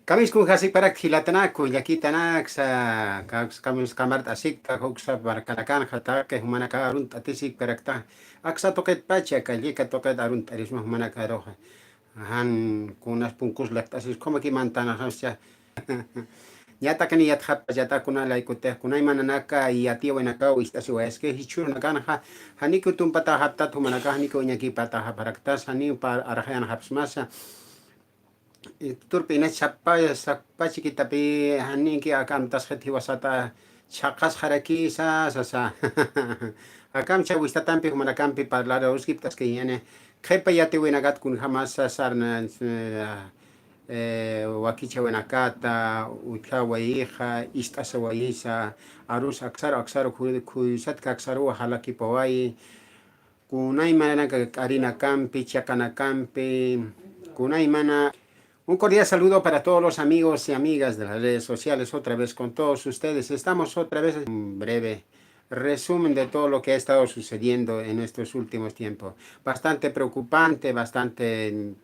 Kamis kun hasik parak hilatana kun yakitanak sa kamis kamart asik ta hoksa barkanakan hata ke humanaka arunt atisik parakta aksa toket pacha kalika toket arunt arismo humanaka roja han kunas punkus laktasis como ki mantana hasya yata kan yat hat yata kuna laikute kunai mananaka y atio wenaka o istasi wa es que hichur nakana ha hanikutum pata hatta humanaka haniko nyaki pata paraktas hani par arhayan hapsmasa turpina chapa sakpa chiquitapi haniki akam tasjeti wasata chakas haraki sa akam chawista tampi humanakampi parlada uskiptas que yene jepa yati winagat kun jamás sarna wakicha winakata utla waija istasa waisa arus aksaro kuisat kaksaru halaki pawai kunay manana karina kampi chakana kampi kunay mana. Un cordial saludo para todos los amigos y amigas de las redes sociales, otra vez con todos ustedes. Estamos otra vez en un breve resumen de todo lo que ha estado sucediendo en estos últimos tiempos. Bastante preocupante, bastante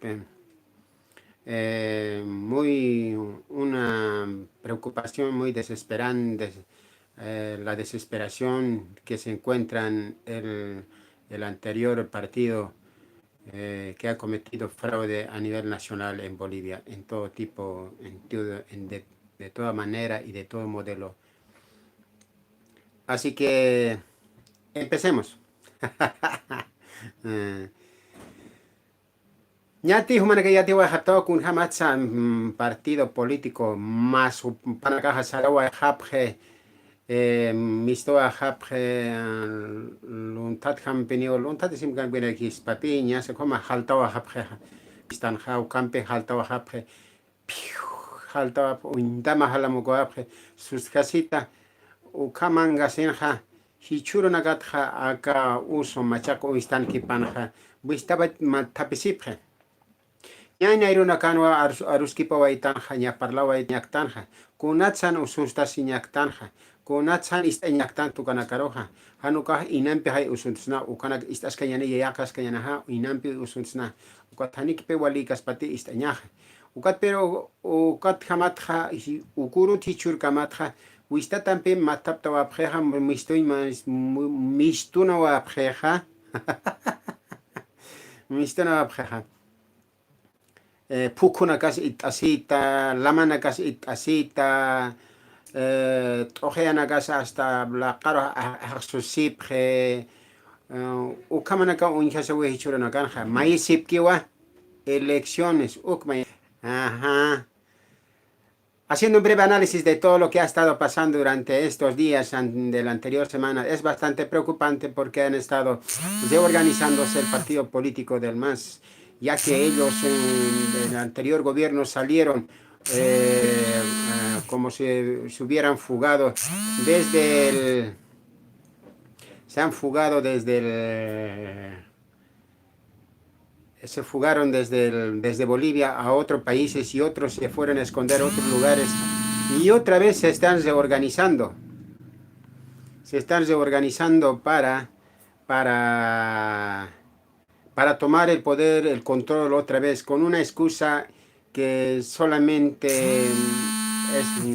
una preocupación muy desesperante, la desesperación que se encuentra en el anterior partido que ha cometido fraude a nivel nacional en Bolivia, en todo tipo, de toda manera y de todo modelo. Así que empecemos. Ñati humana que ya te voy a dejar con jamás partido político más para caja sarawa japje misto a japje luntat jampinio luntat sim kan bene kis papiña se como haltawa japje istan jau campe haltawa japje haltawa undama halamugo japje sus casita u kamanga senja hichuro nagatja aka uso machako istan kipanja bistaba matapisipje ñaña iruna kanwa aruskipa waitanja ña parlawa ñaktanja kunatsan usustas ñaktanja kunatsan istañaktan tukanakaroja hanuka inampi hay usunsna ukana istas kanyana yakas kanyana inampi usunsna ukat hanikpe walikas pati istañaja ukat pero ukat hamatja ukuru tichur kamatja wistatampe matapta wapjeja mistoy mistuna wapjeja mistuna wapjeja pukunakas itasita lamanakas itasita tojeanakas hasta la caro hasusipje ukamanaka unjasa wehichuranakanja maisipkiwa elecciones ukmay ajá. Haciendo un breve análisis de todo lo que ha estado pasando durante estos días de la anterior semana, es bastante preocupante porque han estado reorganizándose el partido político del MAS, ya que ellos en el anterior gobierno salieron como si se hubieran fugado desde el... Se han fugado desde el... Se fugaron desde Bolivia a otros países y otros se fueron a esconder a otros lugares y otra vez se están reorganizando. Se están reorganizando para tomar el poder, el control otra vez, con una excusa que solamente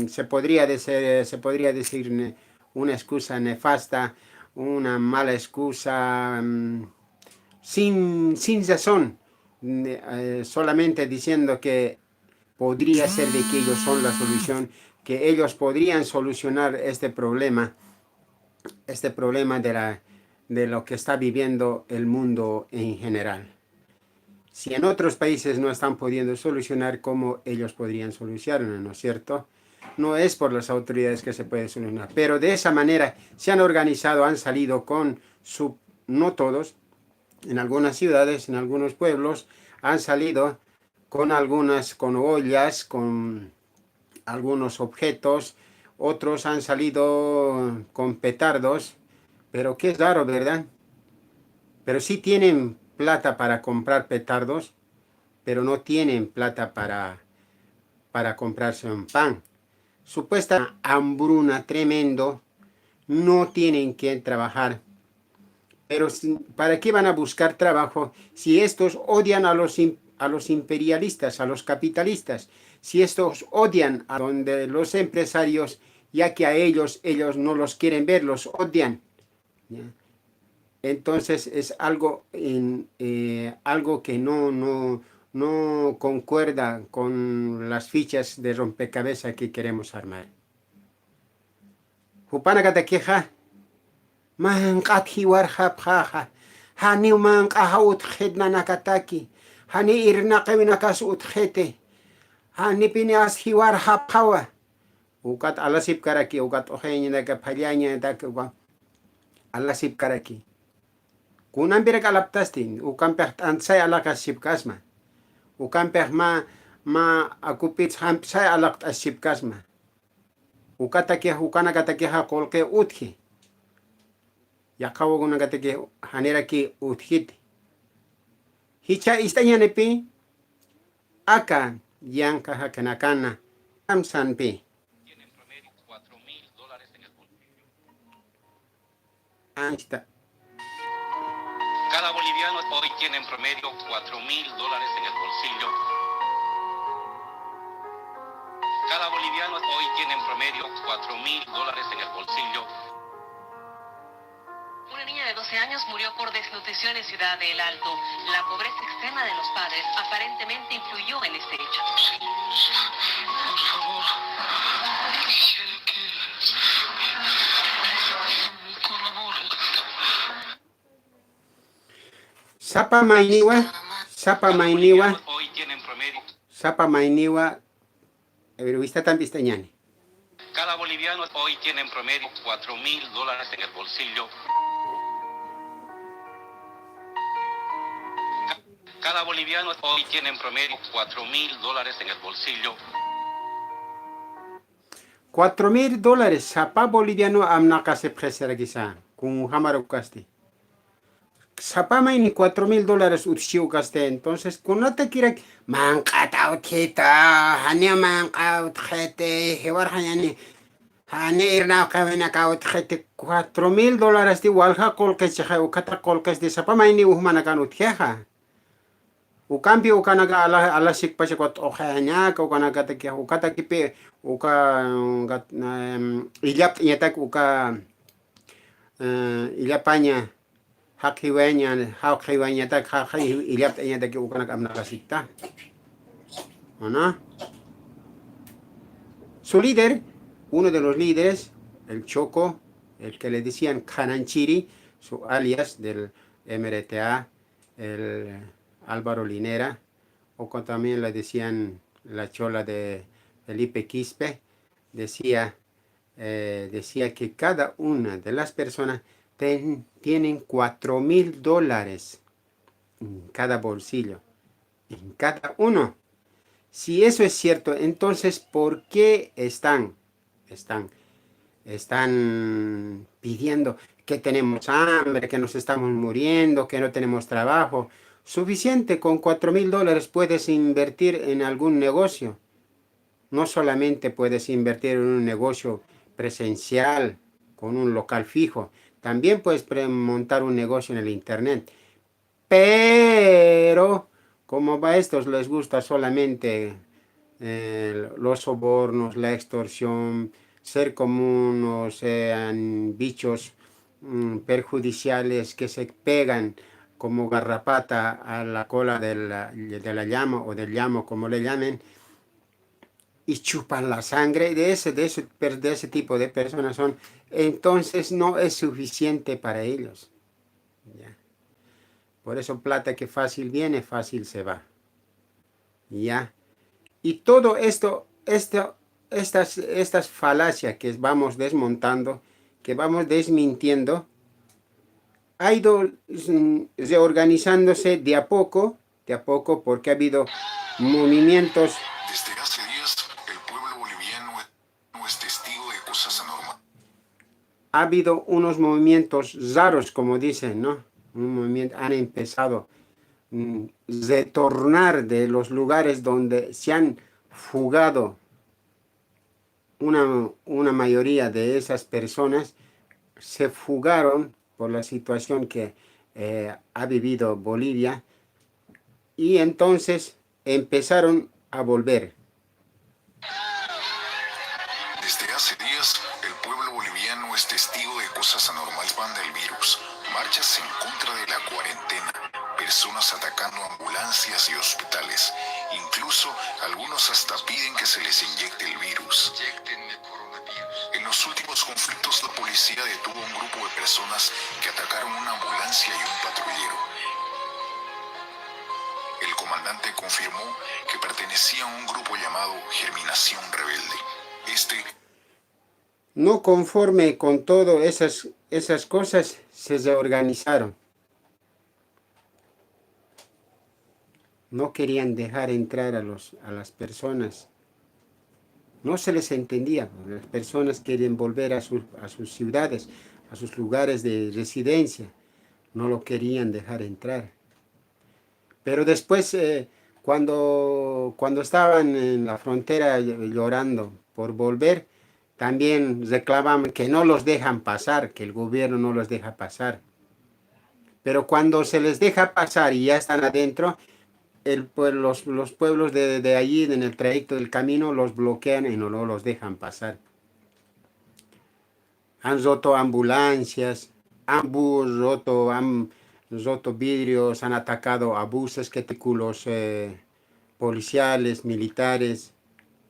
se podría decir una excusa nefasta, una mala excusa sin razón, solamente diciendo que podría ser de que ellos son la solución, que ellos podrían solucionar este problema de lo que está viviendo el mundo en general. Si en otros países no están pudiendo solucionar, ¿cómo ellos podrían solucionarlo, no es cierto? No es por las autoridades que se puede solucionar, pero de esa manera se han organizado, han salido con no todos, en algunas ciudades, en algunos pueblos, han salido con ollas, con algunos objetos, otros han salido con petardos, pero qué raro, ¿verdad? Pero sí tienen plata para comprar petardos, pero no tienen plata para comprarse un pan. Supuesta hambruna tremendo, no tienen que trabajar. Pero ¿para qué van a buscar trabajo si estos odian a a los imperialistas, a los capitalistas, si estos odian a donde los empresarios, ya que a ellos no los quieren ver, los odian, ¿ya? Entonces es algo, algo que no concuerda con las fichas de rompecabezas que queremos armar. Hupanakata queja, manqat hiwar hapjaja, hani manqa utjet nanakataki, hani irnaqewinakas utjete, hani pineas hiwar hapjawa, ukat alasip karaki, ukat ojeña que payaña da que alasip karaki. Kunan birak alaptastin, ukampeh ansay alakas sipkasma. Ukampeh ma akupits hampsay alakt asipkasma. Ukatakia ukanakatakia kolke utji. Yakawo gunakatakia haneraki utjit. Hicha istañanepi aka yanka hakanakana amsanpi. Tienen promedio $4,000 en el bolsillo. Anchita. Cada boliviano hoy tiene en promedio $4,000 en el bolsillo. Cada boliviano hoy tiene en promedio $4,000 en el bolsillo. Una niña de 12 años murió por desnutrición en Ciudad del Alto. La pobreza extrema de los padres aparentemente influyó en este hecho. Por favor, quisiera que colabore. Sapa mainiwa, Hoy tienen promedio. sapa mainiwa, vista tan pistañani. Cada boliviano hoy tiene en promedio $4,000 en el bolsillo. Cada boliviano hoy tiene en promedio $4,000 en el bolsillo. $4,000, sapa boliviano amnaka se presera quizá, con hamarukasti. Sapa maini $4,000 utshiukaste, entonces, con no te quiere mancata utjita, hania manca utjete, hebar hanyani, hania irna kavena ka utjete, $4,000 ti walha kolkes cheja, ukata kolkes de sapa maini uhmanakan utjeja. Ukampi ukanaga ala sikpase kot ojanya ka ukanaga te kia ukata kipe uka ilyap nyetak uka ilyapaña hakiwanya tak ilyap nyetak ukanaga amnakasikta. ¿No? Su líder, uno de los líderes, el Choco, el que le decían Cananchiri, su alias del MRTA, el Álvaro Linera, o también le decían la chola de Felipe Quispe, decía que cada una de las personas tienen $4,000 en cada bolsillo, en cada uno. Si eso es cierto, entonces, ¿por qué están pidiendo que tenemos hambre, que nos estamos muriendo, que no tenemos trabajo? Suficiente, con $4,000 puedes invertir en algún negocio. No solamente puedes invertir en un negocio presencial, con un local fijo. También puedes montar un negocio en el internet. Pero, como a estos les gusta solamente los sobornos, la extorsión, ser como unos bichos perjudiciales que se pegan como garrapata a la cola de la llama o del llamo, como le llamen, y chupan la sangre de ese tipo de personas son, entonces no es suficiente para ellos. ¿Ya? Por eso plata que fácil viene, fácil se va. ¿Ya? Y todo estas falacias que vamos desmontando, que vamos desmintiendo, ha ido reorganizándose de a poco, porque ha habido movimientos. Desde hace días, el pueblo boliviano no es testigo de cosas anormales. Ha habido unos movimientos raros, como dicen, ¿no? Han empezado a retornar de los lugares donde se han fugado una mayoría de esas personas, se fugaron por la situación que ha vivido Bolivia, y entonces empezaron a volver. Desde hace días, el pueblo boliviano es testigo de cosas anormales van del virus. Marchas en contra de la cuarentena, personas atacando ambulancias y hospitales. Incluso algunos hasta piden que se les inyecte el virus. En los últimos conflictos, la policía detuvo a un grupo de personas que atacaron una ambulancia y un patrullero. El comandante confirmó que pertenecía a un grupo llamado Germinación Rebelde. No conforme con todas esas cosas, se reorganizaron. No querían dejar entrar a las personas. No se les entendía. Las personas querían volver a sus ciudades, a sus lugares de residencia. No lo querían dejar entrar. Pero después, cuando estaban en la frontera llorando por volver, también reclamaban que no los dejan pasar, que el gobierno no los deja pasar. Pero cuando se les deja pasar y ya están adentro, los pueblos de allí, en el trayecto del camino, los bloquean y no los dejan pasar. Han roto ambulancias, han roto vidrios, han atacado a buses que los policiales, militares,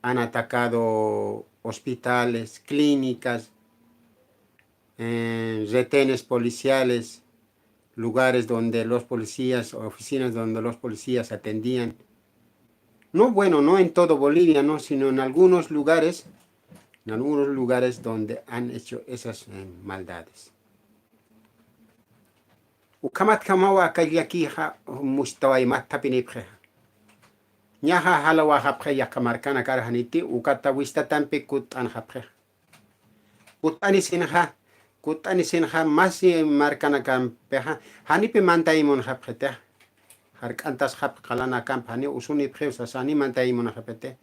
han atacado hospitales, clínicas, retenes policiales, lugares donde los policías, oficinas donde los policías atendían. No, bueno, no en todo Bolivia, no, sino en algunos lugares donde han hecho esas maldades. Ukamat kamawa akaliakiha mustawai matapinipje. Ñaja halawa hapje yakamarkana karhaniti ukata wistatampi kutan hapje. Kutani sinha masi markana kampeha hanipi mantaimun hapjete. Harkantas hap kalana kamp hani usuni pjeusa sani mantaimun hapete.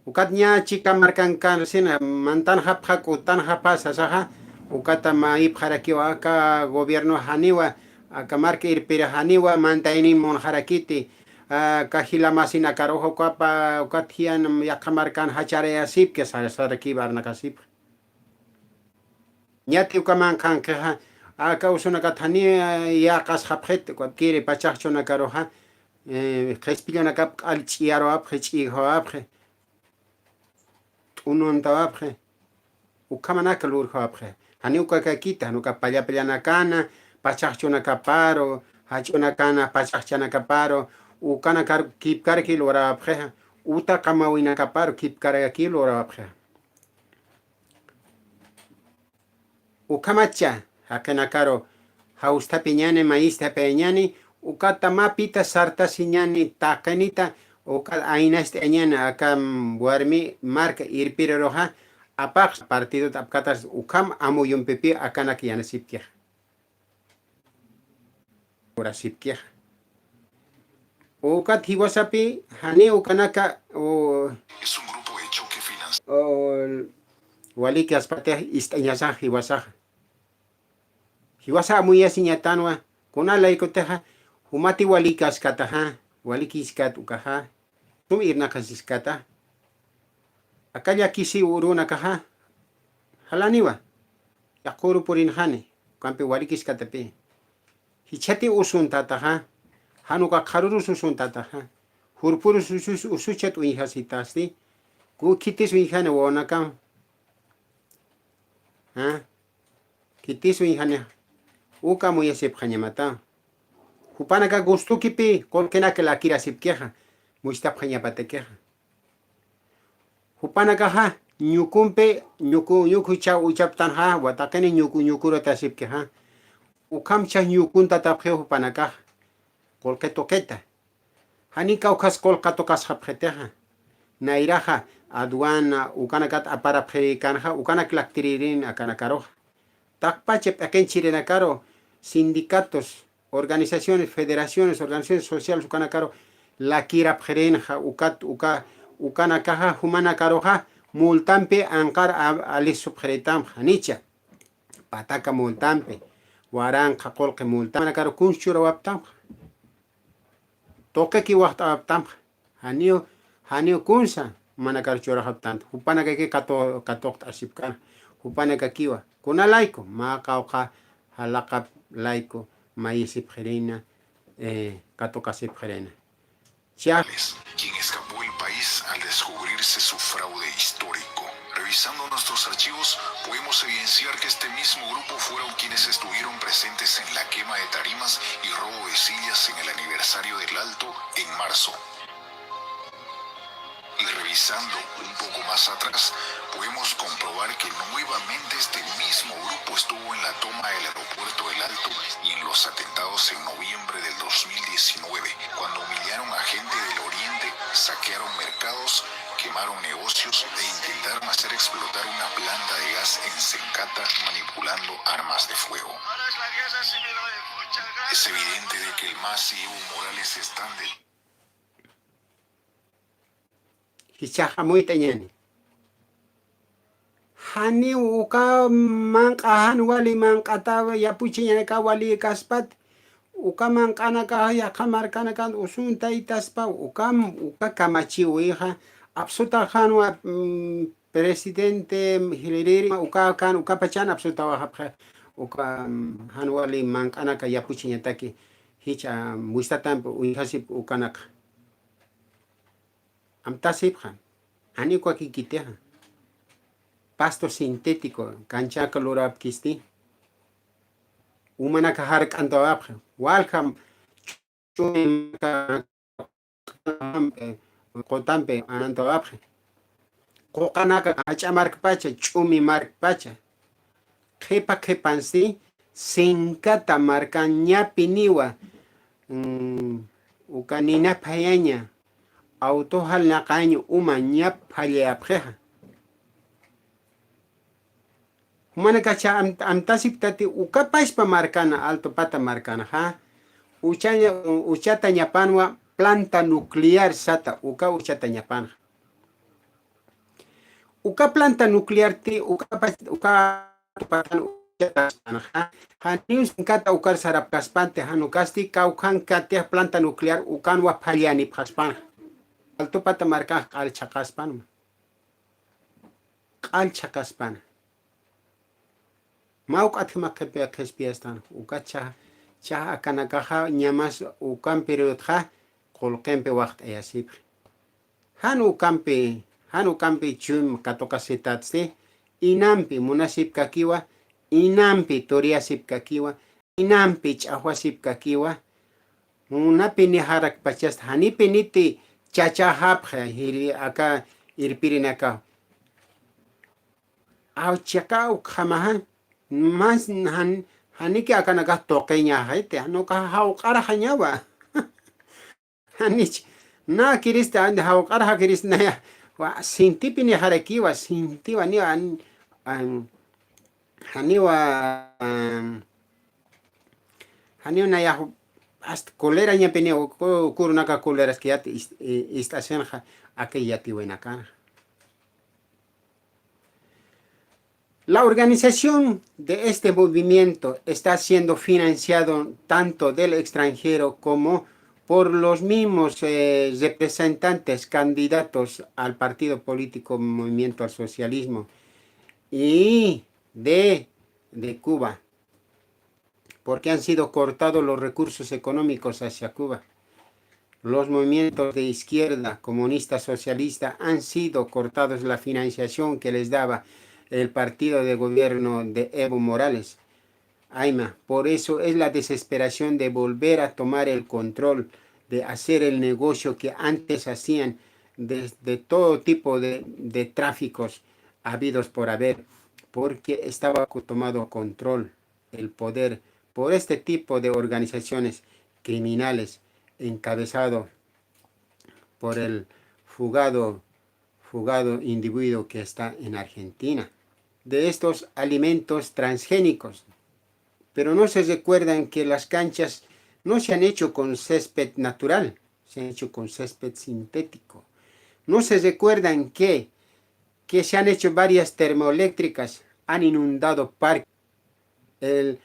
Ukat nya chika markan kan sina mantan hapja kutan hapasa saha ukata maip harakiwa aka gobierno haniwa akamarke irpira haniwa mantainimun harakiti kahila masina karojo kapa ukat hian yakamarkan hachare asip que saraki barnakasip nyati ukaman kan keha aka usuna kathani yakas hapjet kwakire pachachona karoja khespilona kap alchiaro apchi ho apre unon tawapre ukamanaka lurjo apre hani ukakakita nuka pallapellana kana pachachona kaparo hachona kana pachachana kaparo ukana kar kipkar kilora apre uta kamawina kaparo kipkar kilora apre ukamacha hakena karo hausta piñane maísta peñani ukata mapita sarta siñani takanita uka aina este añana acá buarmi marca irpire roja apax partido tapkatas ukam amuyum pepi akana kiyana sipkej ora sipkej ukat hiwasapi hani ukanaka Es un grupo de choque financiero. waliki aspate istañasa hiwasaj hiwasa muy asiñatanwa kuna laikoteja humati waliki askataja waliki iskat ukaja tum irna kasiskata akaya kisi uruna kaha halaniwa yakuru purin hane kampe waliki iskatape hichati usun tataha hanuka kharuru susun tataha hurpuru usuchat uihasitasti ku kitis uihane wonakam kitis uihane uka muy asip hanyamata hupanaka gustu kipi kolkena que la kira sipkeja muistap hanyapatekeja hupanaka ha nyukumpe nyuku cha uchaptan ha watakene nyukuro tasipkeja ukam cha nyukunta tapje hupanaka kolketoketa hanika ukas kolkatokas hapjeteja nairaja aduana ukanakat apara prekanja ukanak laktiririn akanakaroja takpache akenchirena karo sindicatos organizaciones, federaciones, organizaciones sociales, ukanakaro, la kira pjerenja, ukanakaja, humanakaroja, multampe, ankar alisubjeretam, hanicha, pataka multampe, waran, kakolke multam, nakaro kunchura waptam. toque ki waqta tam hanio kunsa manakar chora haptant hupana ke katok asipkan hupana kiwa kuna laiko ma kauka halakap laiko maisip gerina katoka sip gerina chia quien escapó el país al descubrirse su fraude histórico. Revisando nuestros archivos, podemos evidenciar que este mismo grupo fueron quienes estuvieron presentes en la quema de tarimas y robo de sillas en el aniversario del Alto en marzo. Y revisando un poco más atrás, podemos comprobar que nuevamente este mismo grupo estuvo en la toma del aeropuerto del Alto y en los atentados en noviembre del 2019, cuando humillaron a gente del Oriente, saquearon mercados, quemaron negocios e intentaron hacer explotar una planta de gas en Sencata manipulando armas de fuego. Es evidente de que el MAS y Evo Morales están del hichaja muy teñani hani uka manqahan wali manqata ya puchiñane ka wali kaspat uka manqana ka ya kamarkana kan usunta itaspa uka kamachi uija absoluta hanwa presidente Hillary uka kan uka pachan absoluta wa uka hanwali manqana ka ya puchiñataki hicha muistatan uijasip ukanaka amtasipjan hani kwa kikiteja pasto sintético cancha calorab kisti umana kahar kanto apja walham kotampe ananto apja kokanaka achamark pacha chumi mark pacha kepansi senkata markañapi niwa ukanina payaña auto hal naqaño uma ñap halleapjeja humana kacha amtasip tati ukapashpa marcana alto pata marcana ha uchata ñapanwa planta nuclear sata uchata ñapanja planta nuclear ti patan uchata hanius kata ukar sarap kaspante hanukasti kaukan katia planta nuclear ukanwa phaliani phaspanja alto pata marca alchakaspan mauk atma kepe kespiastan ukacha cha akanakaja ñamas ukan periodja kolkempe waqt ayasip hanu kampe chum katoka setatse inampi munasip kakiwa inampi toriasip kakiwa inampi chahwasip kakiwa munapi ni harak pachast hanipi niti chacha hapja hiri aka irpirinaka au chakau khamahan mas haniki akanaga toqeña haite hanoka hauqara hañawa hanich na kirista ande hauqara kirista ya wa sintipini harakiwa sintiwa ni haniwa na ya hasta kolera ña pene kurunaka koleras que ya estación aquella tibuenacana. La organización de este movimiento está siendo financiado tanto del extranjero como por los mismos representantes candidatos al partido político Movimiento al Socialismo y de Cuba, porque han sido cortados los recursos económicos hacia Cuba. Los movimientos de izquierda, comunista, socialista, han sido cortados la financiación que les daba el partido de gobierno de Evo Morales. Aima, por eso es la desesperación de volver a tomar el control, de hacer el negocio que antes hacían de todo tipo de tráficos habidos por haber, porque estaba tomado control, el poder, por este tipo de organizaciones criminales encabezado por el fugado individuo que está en Argentina. De estos alimentos transgénicos. Pero no se recuerdan que las canchas no se han hecho con césped natural, se han hecho con césped sintético. No se recuerdan que se han hecho varias termoeléctricas, han inundado parques. El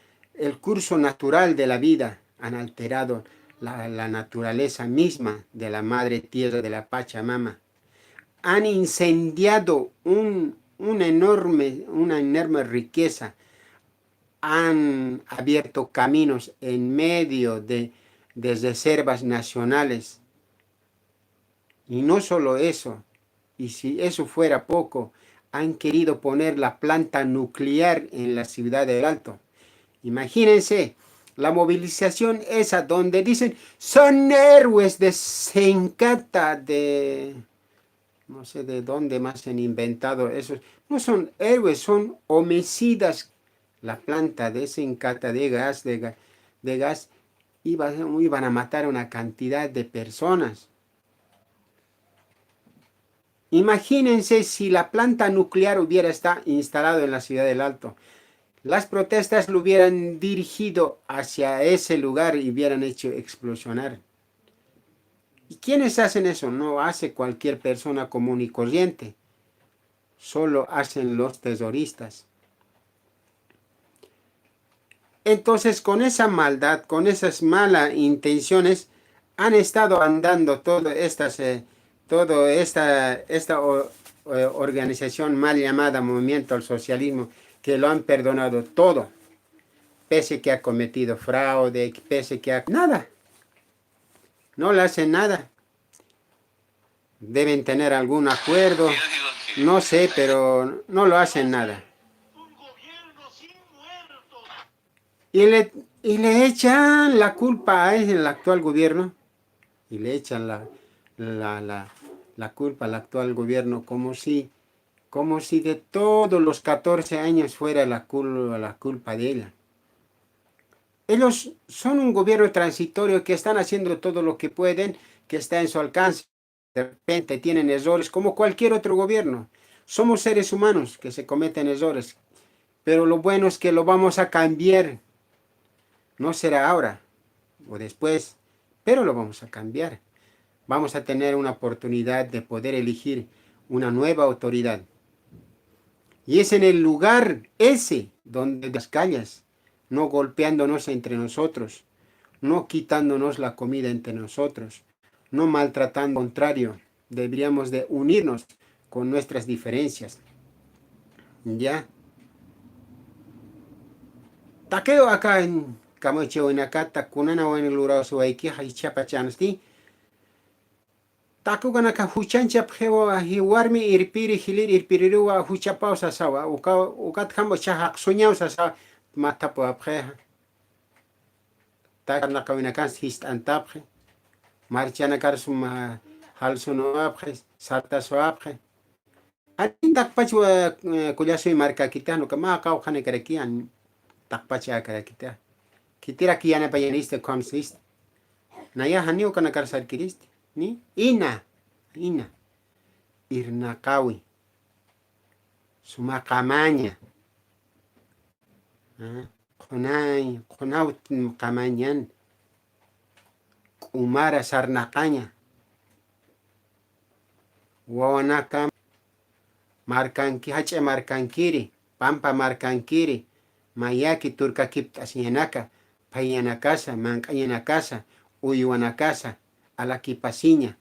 curso natural de la vida, han alterado la naturaleza misma de la madre tierra de la Pachamama. Han incendiado una enorme riqueza, han abierto caminos en medio de reservas nacionales. Y no solo eso, y si eso fuera poco, han querido poner la planta nuclear en la ciudad del Alto. Imagínense, la movilización esa donde dicen, son héroes de Sencata, de... no sé de dónde más han inventado esos. No son héroes, son homicidas. La planta de Sencata de gas iban a matar a una cantidad de personas. Imagínense si la planta nuclear hubiera estado instalada en la ciudad del Alto. Las protestas lo hubieran dirigido hacia ese lugar y hubieran hecho explosionar. ¿Y quiénes hacen eso? No hace cualquier persona común y corriente. Solo hacen los terroristas. Entonces, con esa maldad, con esas malas intenciones, han estado andando toda esta organización mal llamada Movimiento al Socialismo, que lo han perdonado todo, pese que ha cometido fraude, pese que ha... nada. No le hacen nada. Deben tener algún acuerdo, no sé, pero no lo hacen nada. Y le echan la culpa a el actual gobierno, y le echan la culpa al actual gobierno como si de todos los 14 años fuera la culpa de ella. Ellos son un gobierno transitorio que están haciendo todo lo que pueden, que está en su alcance. De repente tienen errores como cualquier otro gobierno. Somos seres humanos que se cometen errores, pero lo bueno es que lo vamos a cambiar. No será ahora o después, pero lo vamos a cambiar. Vamos a tener una oportunidad de poder elegir una nueva autoridad. Y es en el lugar ese donde las calles, no golpeándonos entre nosotros, no quitándonos la comida entre nosotros, no maltratando, al contrario, deberíamos de unirnos con nuestras diferencias. ¿Ya? Taqueo acá en Camocheo en Acata, Kunana o en el Urazo, Aikija y Chapachansti. Taku ganaka huchancha pjewa hiwarmi irpiri hilir irpiriruwa huchapao sasawa ukat hambo chahak sunyao sasawa matapo apjeja tak nakawinakan hist antapje marchana karsum halsuno apje sartaso apje atindak pachwa kuyaso y marca kitano kama kau khane karekian tak pacha karekita kitira kiana payaniste consist naya hanio kana karsar kiriste ni ina irnakawi sumakamaña kunaut kamañan umara sarnakaña wawanaka markanki hache markankiri pampa markankiri mayaki turkakip asiyanaka payanakasa mankayanakasa uyuanakasa a la kipasiña,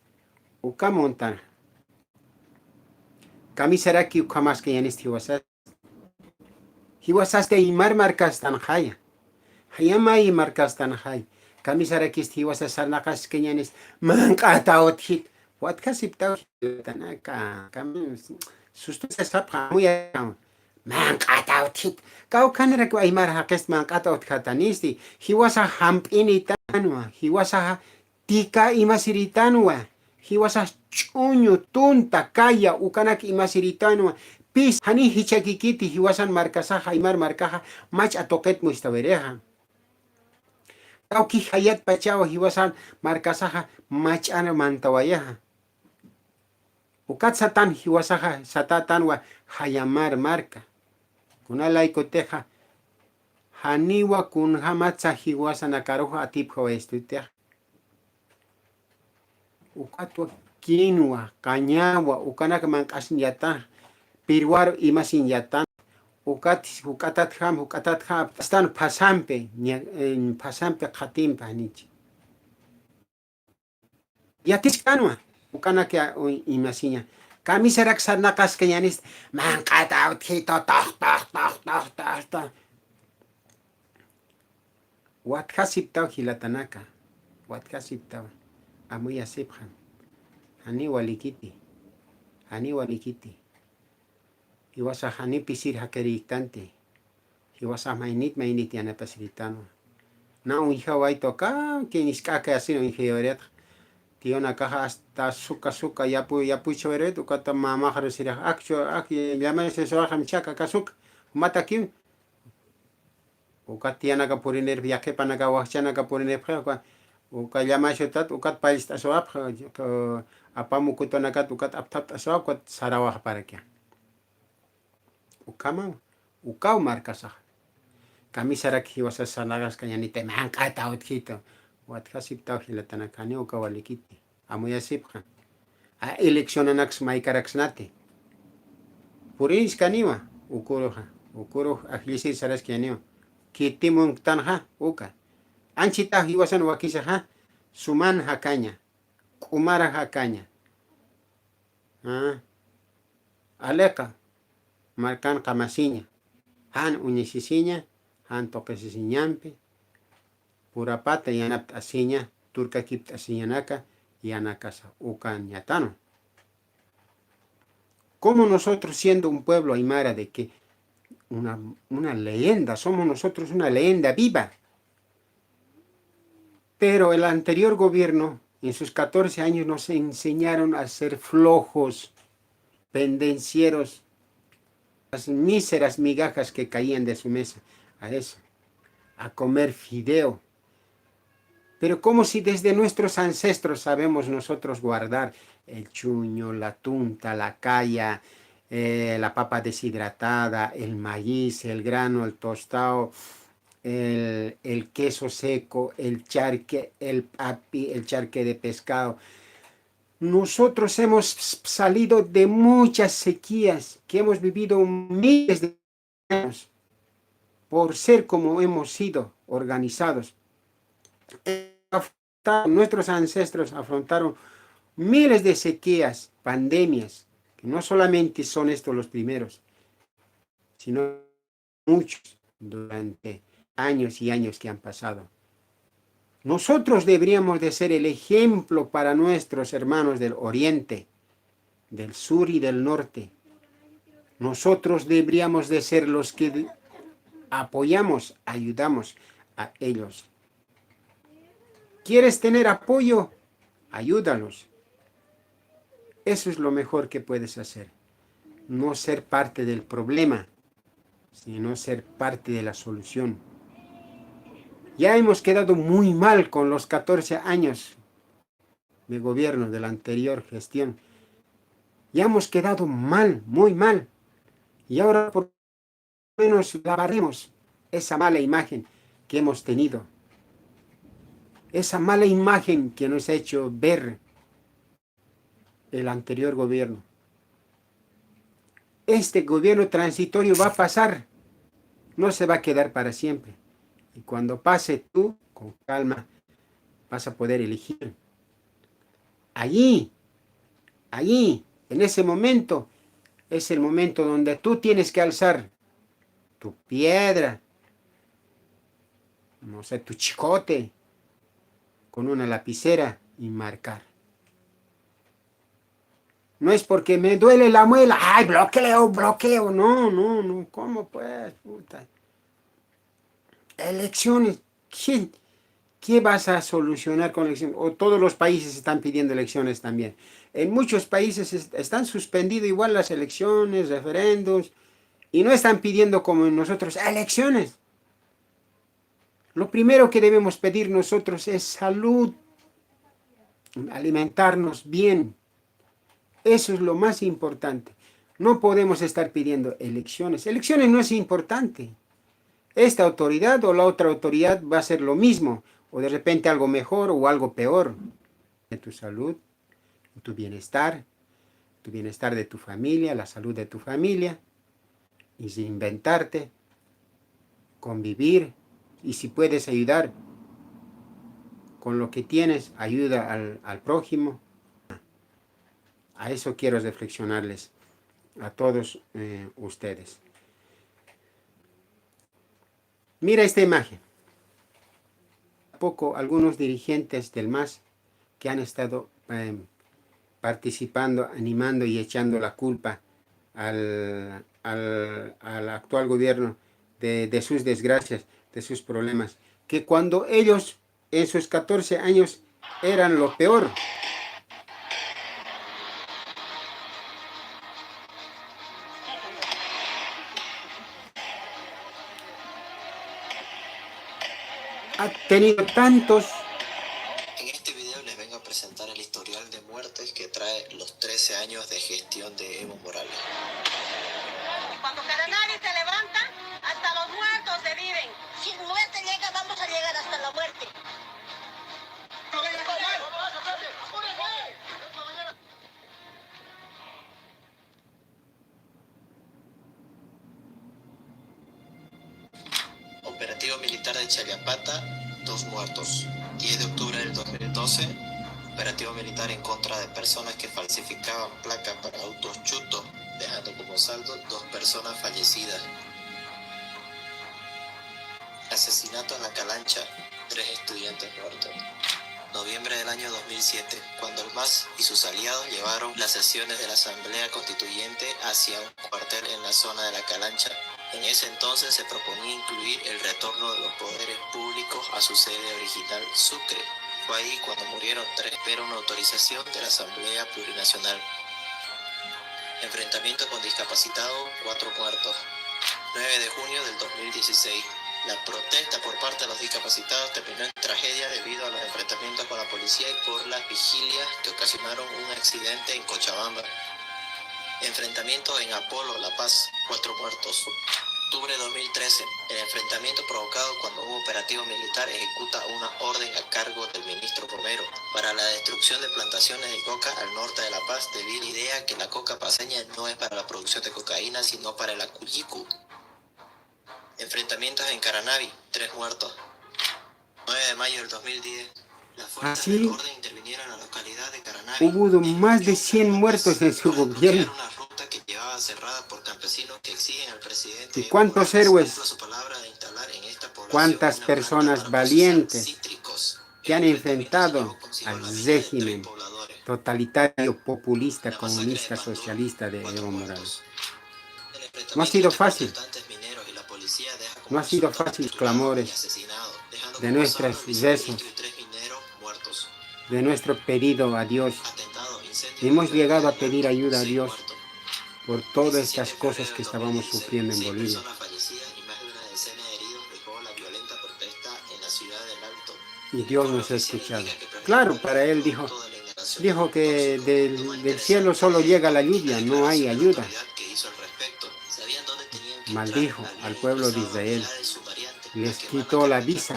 uka montana. Kamisaraki ukamas que yanis hiwasas. Hiwasas de imar marcas tan haya. Hayama y marcas tan hay. Kamisaraki hiwasas arnakas que yanis mancata othit. What casipta tanaka. Susto se sapra muy mancata othit. Kau kanera que imar hakest mancata othitanisti. Hiwasa hampini tanwa. Hiwasa tika imasiritanwa, hiwasas chuño, tunta, kaya, ukanak imasiritanwa, pis, hani hichakikiti, hiwasan marcasaja, imar marcaja, mach atoket muistavereja. Tauki hayat pachawa, hiwasan marcasaja, mach ana mantawayaja. Ukat satan, hiwasaja, satatanwa, hayamar marca. Kuna laikoteja, haniwa kun hamatsa hiwasan akaroja atipjo estuteja. Ukatwa quinoa, cañagua, ukanaka mankasin yatan, pirwaro imasin yatan, ukatat ham, están pasampe, pasampe katimpa nichi. Yatis kanwa. Ukana que imasiña. Camisera que sarnacas que yanis. Mancata, utjito, toh. Watkasiptao hilatanaka. Watkasiptao. Amuya siphan. Hani walikiti. Iwasa hani pisir hakeriktante. Iwasa mainit yana pasiritano. Na un hija waito ka que niskaka así no ingeyoret. Tiona caja hasta suka yapu choveret ukata mama jarosira akcho llama ese soja mchaka kasuk mata kim ukatiana ka puriner viaje pana ka wachana ka puriner kwa uka llama shotat ukat país tasoap apamu kutona kat ukat aptat asoap kat sarawah para kya ukama ukau markasa kamisara ki wasa sanagas kañanite mankata utkito watkasip tau hilatana kani ukawalikiti amuya sipja a eleccionanax maikaraxnate purins kanima ukuro aglisir saras kianio kitimun tanja uka anchita hiwasan wakisa ha suman hakaña kumara hakaña aleka marcan kamasiña han uñisisiña han toquesisiñampi purapata yanap asiña turka kipt asiñanaka yanakasa uka ñatano. Como nosotros siendo un pueblo aymara de que una leyenda, somos nosotros una leyenda viva. Pero el anterior gobierno, en sus 14 años, nos enseñaron a ser flojos, pendencieros, las míseras migajas que caían de su mesa, a eso, a comer fideo. Pero como si desde nuestros ancestros sabemos nosotros guardar el chuño, la tunta, la caya, la papa deshidratada, el maíz, el grano, el tostado, el queso seco, el charque, el papi, el charque de pescado. Nosotros hemos salido de muchas sequías, que hemos vivido miles de años, por ser como hemos sido organizados. Nuestros ancestros afrontaron miles de sequías, pandemias, que no solamente son estos los primeros, sino muchos durante años y años que han pasado. Nosotros deberíamos de ser el ejemplo para nuestros hermanos del oriente, del sur y del norte. Nosotros deberíamos de ser los que apoyamos, ayudamos a ellos. ¿Quieres tener apoyo? Ayúdalos. Eso es lo mejor que puedes hacer. No ser parte del problema, sino ser parte de la solución. Ya hemos quedado muy mal con los 14 años de gobierno de la anterior gestión. Ya hemos quedado mal, muy mal. Y ahora por lo menos lavaremos esa mala imagen que hemos tenido. Esa mala imagen que nos ha hecho ver el anterior gobierno. Este gobierno transitorio va a pasar, no se va a quedar para siempre. Y cuando pase tú, con calma, vas a poder elegir. Allí, en ese momento, es el momento donde tú tienes que alzar tu piedra, no sé, tu chicote, con una lapicera y marcar. No es porque me duele la muela, ¡ay, bloqueo! No, ¿cómo pues, puta? Elecciones, ¿qué vas a solucionar con elecciones? O todos los países están pidiendo elecciones también. En muchos países están suspendidas igual las elecciones, referendos, y no están pidiendo como nosotros elecciones. Lo primero que debemos pedir nosotros es salud, alimentarnos bien. Eso es lo más importante. No podemos estar pidiendo elecciones. Elecciones no es importante. Esta autoridad o la otra autoridad va a ser lo mismo, o de repente algo mejor o algo peor. De tu salud, tu bienestar de tu familia, la salud de tu familia, y sin inventarte, convivir, y si puedes ayudar con lo que tienes, ayuda al prójimo. A eso quiero reflexionarles a todos ustedes. Mira esta imagen. Poco algunos dirigentes del MAS que han estado participando, animando y echando la culpa al actual gobierno de sus desgracias, de sus problemas, que cuando ellos en sus 14 años eran lo peor. Ha tenido tantos. En este video les vengo a presentar el historial de muertes que trae los 13 años de gestión de Evo Morales. Cuando Caranavi se levanta, hasta los muertos se viven. Si muerte llega, vamos a llegar hasta la muerte. Operativo militar de Chayapata, 2 muertos. 10 de octubre del 2012, operativo militar en contra de personas que falsificaban placas para autos chutos, dejando como saldo 2 personas fallecidas. Asesinato en la Calancha, 3 estudiantes muertos. Noviembre del año 2007, cuando el MAS y sus aliados llevaron las sesiones de la Asamblea Constituyente hacia un cuartel en la zona de la Calancha. En ese entonces se proponía incluir el retorno de los poderes públicos a su sede original, Sucre. Fue ahí cuando murieron 3, pero una autorización de la Asamblea Plurinacional. Enfrentamiento con discapacitados, 4 muertos. 9 de junio del 2016. La protesta por parte de los discapacitados terminó en tragedia debido a los enfrentamientos con la policía y por las vigilias que ocasionaron un accidente en Cochabamba. Enfrentamiento en Apolo, La Paz, 4 muertos. Octubre de 2013, el enfrentamiento provocado cuando un operativo militar ejecuta una orden a cargo del ministro Romero para la destrucción de plantaciones de coca al norte de La Paz debido a la idea que la coca paceña no es para la producción de cocaína sino para el acuyicu. Enfrentamientos en Caranavi, 3 muertos. 9 de mayo del 2010, las fuerzas del orden intervinieron en la localidad de Caranavi. Hubo más de 100 muertos en su gobierno. Una ruta que llevaba cerrada por campesinos que exigen al presidente ¿Y cuántos héroes? su palabra de instalar en esta población ¿Cuántas una personas planta para valientes procesar cítricos? que han El enfrentamiento enfrentado llevó consigo al la vida de 3 régimen pobladores. totalitario, populista, La masacre comunista, de Pandora, socialista de 4 Evo muertos. Morales? El enfrentamiento No ha sido entre fácil. protestantes mineros y la policía deja como No ha sido resultado fácil los torturados y clamores asesinados, dejando de como nuestros saldo Luis rezos, Alistro y 3 mineros muertos. de nuestro pedido a Dios. Atentado, incendio Hemos de llegado a Fernández, pedir ayuda a 6 Dios muertos. por todas 17 estas de cosas febrero que del estábamos 2016, sufriendo en 6 Bolivia. personas fallecidas y más de una decena de heridos dejó la violenta protesta en la ciudad del Alto. Y Dios nos ha escuchado. Claro, para él dijo que del cielo solo llega la lluvia, no hay ayuda. Maldijo al pueblo de Israel, les quitó la visa.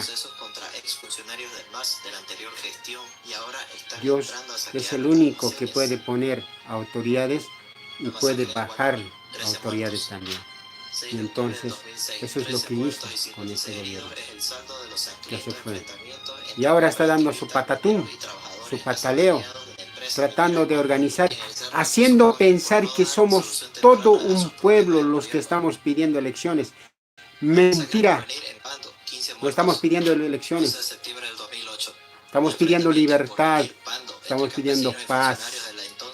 Dios es el único que puede poner autoridades y puede bajar autoridades también. Y entonces, eso es lo que hizo con ese gobierno. Ya se fue. Y ahora está dando su patatún, su pataleo, tratando de organizar, haciendo pensar que somos todo un pueblo los que estamos pidiendo elecciones. Mentira. No estamos pidiendo elecciones. Estamos pidiendo libertad. Estamos pidiendo paz.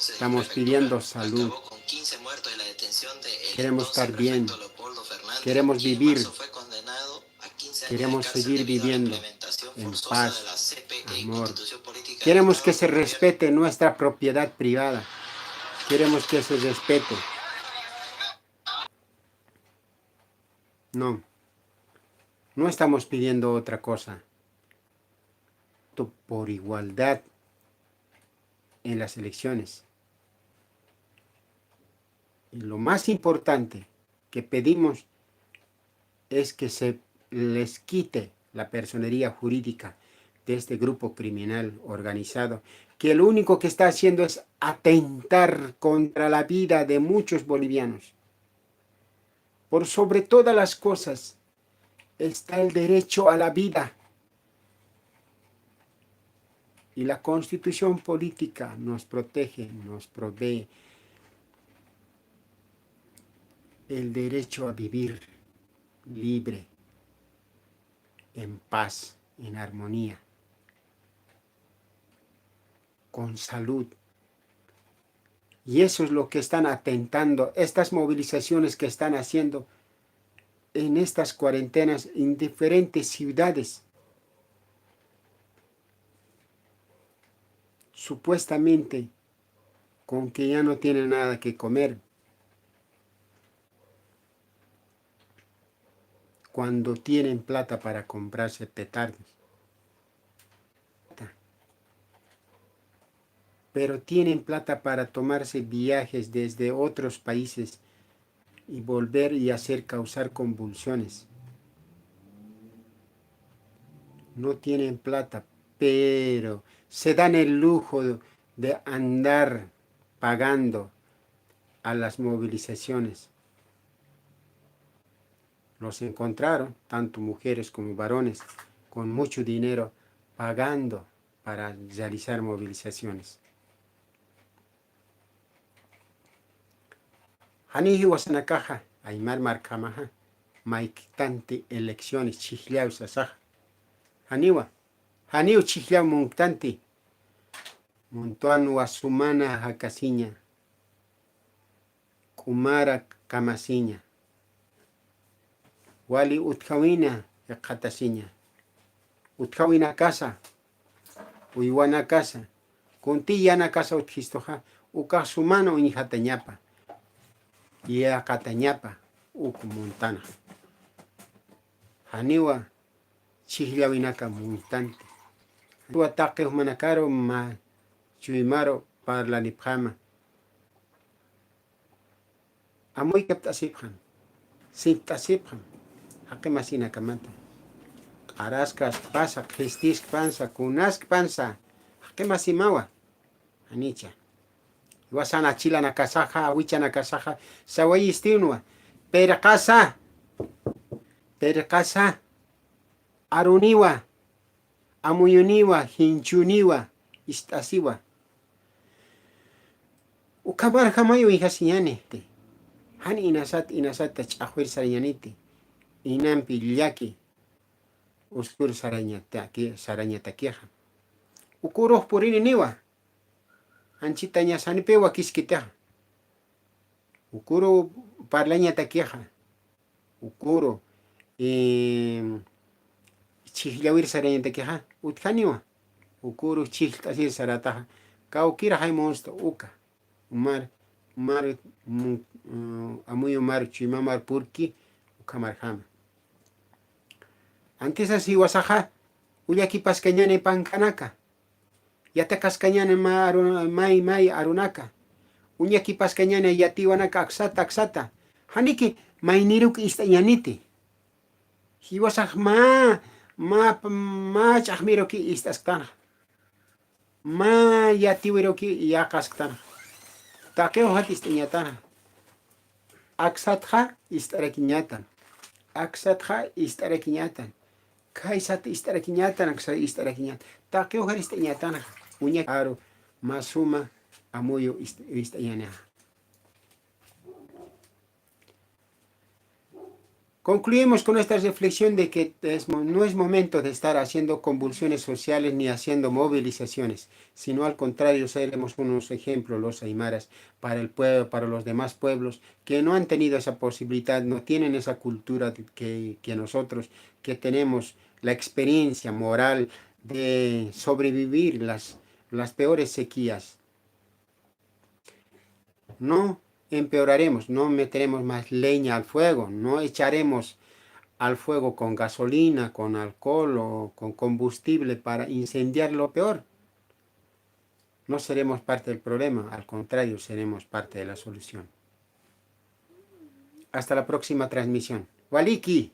Estamos pidiendo salud. Queremos estar bien. Queremos vivir. Queremos seguir viviendo en paz, amor. Queremos que se respete nuestra propiedad privada. Queremos que se respete. No estamos pidiendo otra cosa. Por igualdad en las elecciones. Y lo más importante que pedimos es que se les quite la personería jurídica de este grupo criminal organizado, que lo único que está haciendo es atentar contra la vida de muchos bolivianos. Por sobre todas las cosas está el derecho a la vida. Y la constitución política nos protege, nos provee el derecho a vivir libre, en paz, en armonía, con salud. Y eso es lo que están atentando, estas movilizaciones que están haciendo en estas cuarentenas en diferentes ciudades. Supuestamente con que ya no tienen nada que comer. Cuando tienen plata para comprarse petardos. Pero tienen plata para tomarse viajes desde otros países y volver y hacer causar convulsiones. No tienen plata, pero se dan el lujo de andar pagando a las movilizaciones. Los encontraron, tanto mujeres como varones, con mucho dinero pagando para realizar movilizaciones. Haniji wasanakaja, aymar markamaja, maiktanti elecciones, chihliau sasaja. Haniu chihliau muntanti, montuan wasumana hakasiña, kumara kamasiña. Wali utkawina katasiña. Utkawina casa, uywana casa, kuntiyana casa utkistoja, ukasumano injatañapa. Y a Catañapa, Montana. Haniwa, Chihlawinaka, Montante. Tu ataque manacaro, ma chuimaro para la nipjama. Amoy captasipjan, siptasipjan, hakemasina kamanta. Araskas pasa, gestisk panza, kunask panza, hakemasimawa, anicha. Wasana chila na kasaja, awicha na kasaja, sawayi istinwa. Perkasa, aruniwa, amuyuniwa, hinchuniwa, istasiwa. Ukabar hamayo hijasiñane. Hani inasat tachahwer sarañaniti. Inampi llaki. Uskur sarañatakiaja. Ukuroh purini niwa. Anchita ñasanipewa kiskitaja. Ukuro parlaña takiaja. Ukuro chihlawir saraña takiaja. Utkaniwa. Ukuro chihtasir sarataja. Kaukira hay monsto uka. Umar amuyo mar chimamar purki ukamar hama. Antes así wasaja. Uyaki pascañane pankanaka. Yata kaskañana may arunaka. Uñaki pascañana yatiwanaka aksata. Haniki mayniruk istañaniti. Hiwasaj ma chahmiroki istaskana. Ma yatiwiroki yakaskana. Takeo hat istañatana. Aksatja istarakiñatan. Kaisat istarakiñatan, aksa istarakiñatan. Takeo har istañatana. Uña aro masuma amuyo istañana. Concluimos con esta reflexión de que no es momento de estar haciendo convulsiones sociales ni haciendo movilizaciones, sino al contrario, seremos unos ejemplos los aymaras para el pueblo, para los demás pueblos que no han tenido esa posibilidad, no tienen esa cultura que nosotros, que tenemos la experiencia moral de sobrevivir las peores sequías. No empeoraremos, no meteremos más leña al fuego, no echaremos al fuego con gasolina, con alcohol o con combustible para incendiar lo peor. No seremos parte del problema, al contrario, seremos parte de la solución. Hasta la próxima transmisión. Waliki.